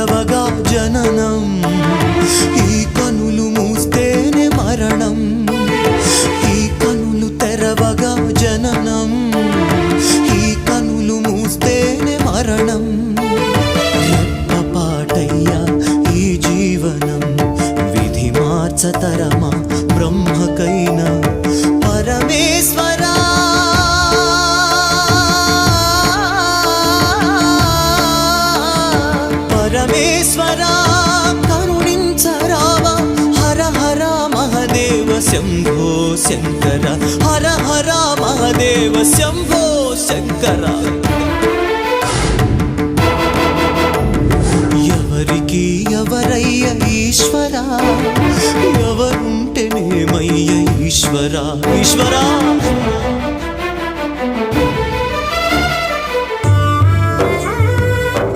తెరవగా జననం, ఈ కనులు మూస్తేనే మరణం. ఈ కనులు తెరవగా జననం, ఈ కనులు మూస్తేనే మరణం. రెప్పపాటయ్యా ఈ జీవనం, విధి మార్చతరమా బ్రహ్మకైనా. పరమేశ్వరా పరమేశ్వరా కరుణించరావా. హర హర మహదేవ శంభో శంకర, హర హర మహదేవ శంభో శంకర. ఎవరికి ఎవరయ్య ఈశ్వరా, ఎవరుంటేనేమయ్య ఈశ్వరా. ఈశ్వరా